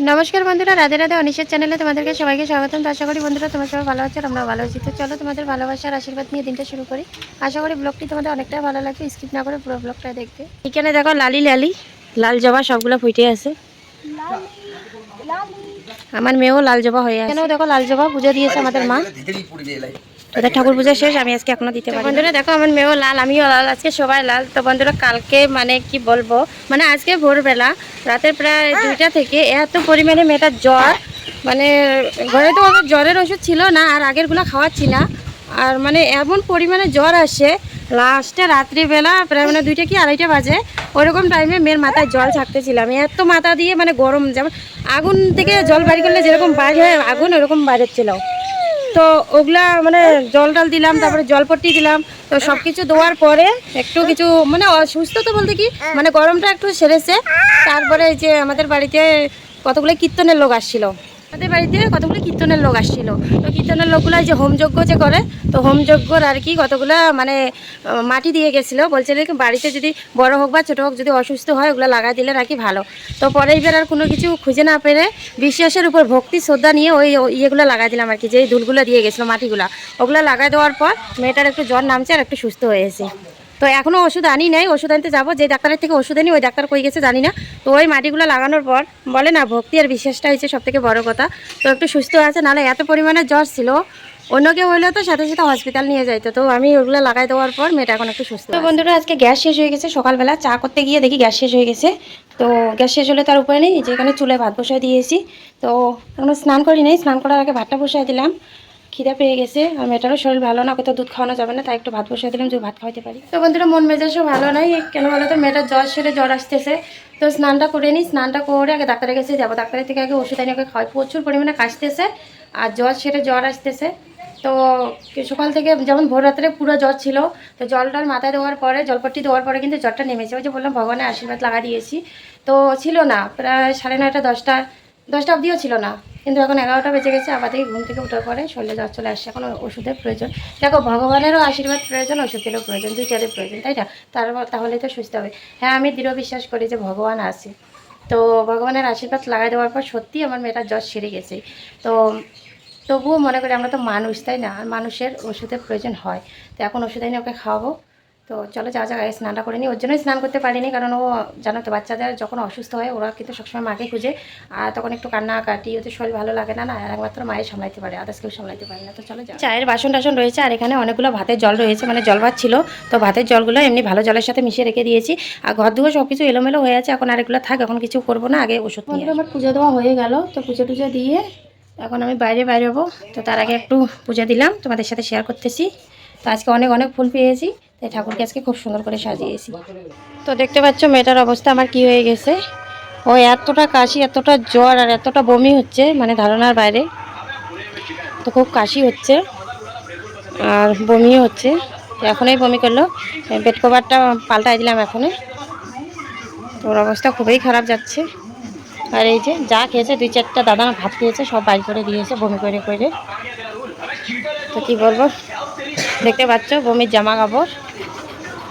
নমস্কার বন্ধুরা, রাধে রাধে। অনিশের চ্যানেলে তোমাদেরকে সবাইকে স্বাগতম। তো আশা করি বন্ধুরা তোমার সবাই ভালো আছো, আমরা ভালো আছি। তো চলো তোমাদের ভালোবাসার আশীর্বাদ নিয়ে দিনটা শুরু করি। আশা করি ব্লগটি তোমাদের অনেকটাই ভালো লাগবে, স্কিপ না করে পুরো ব্লগটা দেখবে। এখানে দেখো লালি লালি লাল জবা সবগুলো ফুটে আছে। আমার মেয়েও লাল জবা হয়ে আছে। এখানেও দেখো লাল জবা পুজো দিয়েছে আমাদের মা। ওদের ঠাকুর পুজো শেষ, আমি আজকে এখনো দিতে পারি। বন্ধুরা দেখো আমার মেয়েও লাল, আমিও লাল, আজকে সবাই লাল। তো বন্ধুরা কালকে মানে কি বলবো, মানে আজকে ভোরবেলা রাতের প্রায় 2টা থেকে এত পরিমাণে মেয়েটার জ্বর, মানে ঘরে তো ওদের জ্বরের ওষুধ ছিল না, আর আগেরগুলো খাওয়াচ্ছি না, আর মানে এমন পরিমাণে জ্বর আসে লাস্টে রাত্রিবেলা প্রায় মানে 2টা কি 2:30 বাজে ওরকম টাইমে মেয়ের মাথায় জল ছাড়তেছিলাম। এত মাথা দিয়ে মানে গরম, যেমন আগুন থেকে জল বাড়ি করলে যেরকম বাইর হয় আগুন, ওরকম বাইরেছিল। তো ওগুলা মানে জল টল দিলাম, তারপরে জলপট্টি দিলাম। তো সব কিছু দেওয়ার পরে একটু কিছু মানে অসুস্থ তো বলতে কি মানে গরমটা একটু সেরেছে। তারপরে এই যে আমাদের বাড়িতে কতগুলো কীর্তনের লোক আসছিল, আমাদের বাড়িতে কতগুলো কীর্তনের লোক আসছিল। তো কীর্তনের লোকগুলো যে হোমযজ্ঞ যে করে, তো হোমযজ্ঞর আর কি কতগুলো মানে মাটি দিয়ে গেছিলো, বলছিল কি বাড়িতে যদি বড় হোক বা ছোটো হোক যদি অসুস্থ হয় ওগুলো লাগাই দিলে নাকি ভালো। তো পরে এবার আর কোনো কিছু খুঁজে না পেরে বিশ্বাসের উপর ভক্তি শ্রদ্ধা নিয়ে ওই ইয়েগুলো লাগাই দিলাম আর কি, যে ধুলগুলো দিয়ে গেছিলো মাটিগুলো, ওগুলো লাগাই দেওয়ার পর মেয়েটার একটু জ্বর নামছে আর একটু সুস্থ হয়েছে। তো এখনও ওষুধ আনি নাই, ওষুধ আনতে যাবো। যে ডাক্তারের থেকে ওষুধ আনি ওই ডাক্তার কই গেছে জানি না। তো ওই মাটিগুলো লাগানোর পর বলে না ভক্তি আর বিশ্বাসটা হচ্ছে সবথেকে বড় কথা। তো একটু সুস্থ আছে, নাহলে এত পরিমাণে জ্বর ছিল অন্য কেউ হইলে তো সাথে সাথে হসপিটাল নিয়ে যাইতো। তো আমি ওগুলো লাগাই দেওয়ার পর মেয়েটা এখন একটু সুস্থ। তো বন্ধুরা আজকে গ্যাস শেষ হয়ে গেছে, সকালবেলা চা করতে গিয়ে দেখি গ্যাস শেষ হয়ে গেছে। তো গ্যাস শেষ হলে তার উপায় নেই, যে এখানে চুলায় ভাত বসায় দিয়েছি। তো এখনো স্নান করি নাই, স্নান করার আগে ভাতটা বসায় দিলাম। খিদা পেয়ে গেছে, আর মেয়েটারও শরীর ভালো না, কোথাও দুধ খাওয়ানো যাবে না, তাই একটু ভাত বসিয়ে দিলাম যে ভাত খাওয়াতে পারি। তো বন্ধুরা মন মেজাজও ভালো নাই, কেন বলো তো মেয়েটার জ্বর সেরে জ্বর আসতেছে। তো স্নানটা করে নিই, স্নানটা করে আগে ডাক্তারের কাছে যাবো, ডাক্তারের থেকে আগে ওষুধ আনি ওকে খাওয়াই। প্রচুর পরিমাণে কাশতেছে আর জ্বর সেরে জ্বর আসতেছে। তো সকাল থেকে যেমন ভোর রাত্রে পুরো জ্বর ছিল, তো জলটার মাথায় দেওয়ার পরে জলপট্টি দেওয়ার পরে কিন্তু জ্বরটা নেমেছে। ওই যে বললাম ভগবানের আশীর্বাদ লাগা দিয়েছি। তো ছিল না প্রায় 9:30 10টা অবধিও ছিল না, কিন্তু এখন 11টা বেজে গেছে। আবার থেকে ঘুম থেকে ওঠার পরে শরীরে জ্বর চলে আসছে, এখন ওষুধের প্রয়োজন। দেখো ভগবানেরও আশীর্বাদ প্রয়োজন, ওষুধেরও প্রয়োজন, দুইটারই প্রয়োজন, তাই না? তাহলে তো সুস্থ হবে। হ্যাঁ আমি দৃঢ় বিশ্বাস করি যে ভগবান আছে। তো ভগবানের আশীর্বাদ লাগাই দেওয়ার পর সত্যি আমার মেয়েটার জ্বর সেরে গেছে। তো তবুও মনে করি আমরা তো মানুষ, তাই না? আর মানুষের ওষুধের প্রয়োজন হয়। তো এখন ওষুধ এনে ওকে খাওয়াবো। তো চলো যাওয়া যাক, আগে স্নানটা করে নিই। ওর জন্যই স্নান করতে পারিনি, কারণ ও জানো তো বাচ্চাদের যখন অসুস্থ হয় ওরা কিন্তু সবসময় মাকে খুঁজে, আর তখন একটু কান্নাকাটি, ওদের শরীর ভালো লাগে না, আর একমাত্র মায়ের সামলাইতে পারে, আদার্স কেউ সামলাইতে পারে না। তো চলো যাও। চায়ের বাসন টাসন রয়েছে, আর এখানে অনেকগুলো ভাতের জল রয়েছে, মানে জল ভাত ছিল। তো ভাতের জলগুলো এমনি ভালো জলের সাথে মিশিয়ে রেখে দিয়েছি। আর ঘর দুয়ার সব কিছু এলোমেলো হয়ে আছে, এখন আর এগুলো থাক, এখন কিছু করবো না, আগে ওষুধ নিয়ে। আমার পুজো দেওয়া হয়ে গেল, তো পুজো টুজো দিয়ে এখন আমি বাইরে বেরোবো। তো তার আগে একটু পূজা দিলাম, তোমাদের সাথে শেয়ার করতেছি। তো আজকে অনেক অনেক ফুল পেয়েছি, তাই ঠাকুরকে আজকে খুব সুন্দর করে সাজিয়েছি। তো দেখতে পাচ্ছ মেয়েটার অবস্থা আমার কি হয়ে গেছে। ও এতটা কাশি, এতটা জ্বর আর এতটা বমি হচ্ছে, মানে ধারণার বাইরে। তো খুব কাশি হচ্ছে আর বমিও হচ্ছে। এখনই বমি করলো, বেড কভারটা পাল্টাই দিলাম এখনই। তো ওর অবস্থা খুবই খারাপ যাচ্ছে। আর এই যে যা খেয়েছে 2-4টা দাদা ভাত খেয়েছে, সব বাইর করে দিয়েছে বমি করে করে। তো কী বলবো, দেখতে পাচ্ছ বমির জামা কাপড়।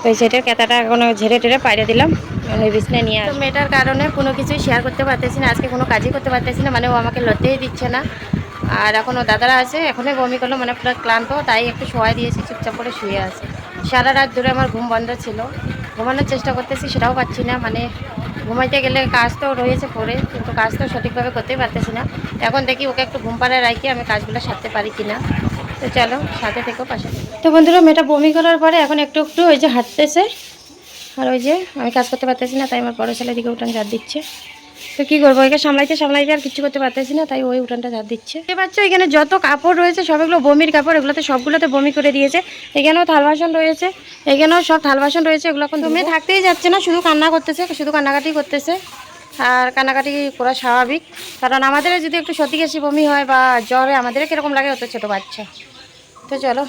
তো এই সেটের কেতাটা এখন ঝেড়ে টেরে পাইরে দিলাম, মানে বিছনায় নিয়ে আসবো। মেয়েটার কারণে কোনো কিছুই শেয়ার করতে পারতেছি না, আজকে কোনো কাজই করতে পারতেছি না, মানে ও আমাকে লড়তেই দিচ্ছে না। আর এখন ও দাদারা আছে, এখনই বমি করলো, মানে পুরো ক্লান্ত, তাই একটু শোয়াই দিয়েছি, চুপচাপ করে শুয়ে আছে। সারা রাত ধরে আমার ঘুম বন্ধ ছিল, ঘুমানোর চেষ্টা করতেছি সেটাও পাচ্ছি না। মানে ঘুমাইতে গেলে কাজ তো রয়েছে পরে, কিন্তু কাজ তো সঠিকভাবে করতেই পারতেছি না। এখন দেখি ওকে একটু ঘুম পাড়ায় রাখি আমি কাজগুলো সারতে পারি কিনা। তো চলো সাথে থেকেও পাশে। তো বন্ধুরা মেয়েটা বমি করার পরে এখন একটু একটু ওই যে হাঁটতেছে, আর ওই যে আমি কাজ করতে পারতেছি না, তাই আমার বড় ছেলের দিকে উঠান ঝাড় দিচ্ছে। তো কী করবো, একে সামলাইতে সামলাইতে আর কিছু করতে পারতেছি না, তাই ওই উঠানটা ঝাড় দিচ্ছে। দেখতে পাচ্ছ এখানে যত কাপড় রয়েছে সব এগুলো বমির কাপড়, এগুলোতে সবগুলোতে বমি করে দিয়েছে। এখানেও থাল বাসন রয়েছে, এখানেও সব থাল বাসন রয়েছে, এগুলো এখন তুমি থাকতেই যাচ্ছে না, শুধু কান্না করতেছে, শুধু কান্নাকাটি করতেছে। আর কান্নাকাটি করা স্বাভাবিক, কারণ আমাদের যদি একটু সর্দি কাশি বমি হয় বা জ্বরে আমাদের কীরকম লাগে, অত ছোটো বাচ্চা। তো চলো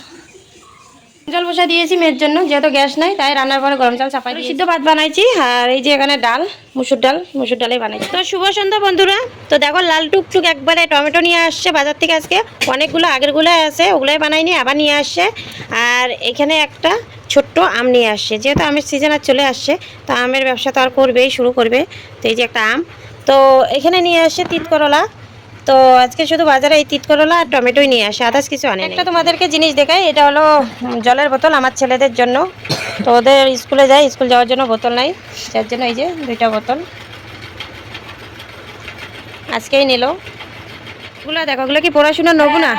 জল বসা দিয়েছি মেয়ের জন্য, যেহেতু গ্যাস নাই তাই রান্নার পরে গরম জল চাপাই দিয়ে সিদ্ধ ভাত বানাইছি। আর এই যে এখানে ডাল, মুসুর ডালে বানাইছি। তো শুভ সন্ধ্যা বন্ধুরা। তো দেখো লাল টুকটুক একবারে টমেটো নিয়ে আসছে বাজার থেকে, আজকে অনেকগুলো আগেরগুলো আছে, ওগুলোই বানাইনি, আবার নিয়ে আসছে। আর এখানে একটা ছোট্ট আম নিয়ে আসছে, যেহেতু আমের সিজন আর চলে আসছে, তো আমের ব্যবসা তো আর করবেই, শুরু করবে। তো এই যে একটা আম, তো এখানে নিয়ে আসে তিত করলা। তো আজকে শুধু বাজারে এই তিত করলা আর টমেটোই নিয়ে আসে, আদার্স কিছু আনে। একটা তোমাদেরকে জিনিস দেখাই, এটা হলো জলের বোতল আমার ছেলেদের জন্য। তো ওদের স্কুলে যায়, স্কুল যাওয়ার জন্য বোতল নাই, যার জন্য এই যে 2টা বোতল আজকেই নিল। এগুলো দেখো, ওগুলো কি পড়াশোনা নেবো না?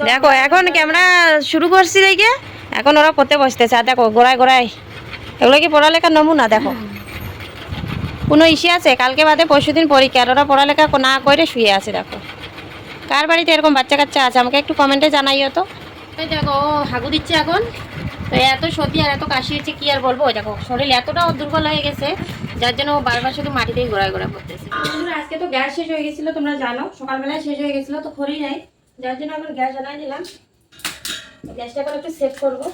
দেখো এখন ক্যামেরা শুরু করছি দেখে এখন ওরা পড়তে বসতেছে। আর দেখো গোড়ায় গোড়ায় এগুলো কি পড়ালেখার নমুনা? দেখো কোনো ইসে আছে? কালকে বাদে পরশুদিন পরীক্ষা, আর ওরা পড়ালেখা না করে শুয়ে আছে। দেখো কার বাড়িতে এরকম বাচ্চা কাচ্চা আছে আমাকে একটু কমেন্টে জানাইও তো। দেখো হাগু দিচ্ছে এখন। তো এত সর্দি আর এত কাশি হচ্ছে, কি আর বলবো। দেখো শরীর এতটা দুর্বল হয়ে গেছে, যার জন্য ও বারবার শুধু মাটিতেই ঘোরায় ঘোরা করতেছে। আজকে তো গ্যাস শেষ হয়ে গেছিলো, তোমরা জানো সকালবেলায় শেষ হয়ে গেছিলো, তো খড়ি নাই, যার জন্য এখন গ্যাস জ্বালাই দিলাম। গ্যাসটা এখন একটু সেট করবো।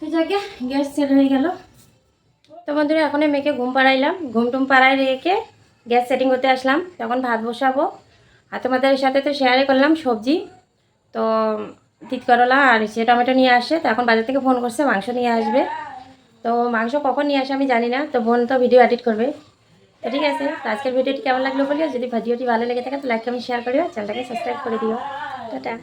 তো যাকে গ্যাস সেট হয়ে গেল। তো বন্ধুরা এখন মেয়েকে ঘুম পাড়াইলাম, ঘুম টুম পাড়াই রেখে গ্যাস সেটিং করতে আসলাম। তখন ভাত বসাবো। আর তোমাদের সাথে তো শেয়ারে করলাম সবজি। তো তিত করলা আর সে টমেটো নিয়ে আসে। তো এখন বাজার থেকে ফোন করছে মাংস নিয়ে আসবে। তো মাংস কখন নিয়ে আসে আমি জানি না, তো বোন তো ভিডিও এডিট করবে। তো ঠিক আছে, তো আজকের ভিডিওটি কেমন লাগলো বলিও। যদি ভিডিওটি ভালো লেগে থাকে তো লাইক কমেন্ট শেয়ার করিও, চ্যানেলটাকে সাবস্ক্রাইব করে দিও। টাটা।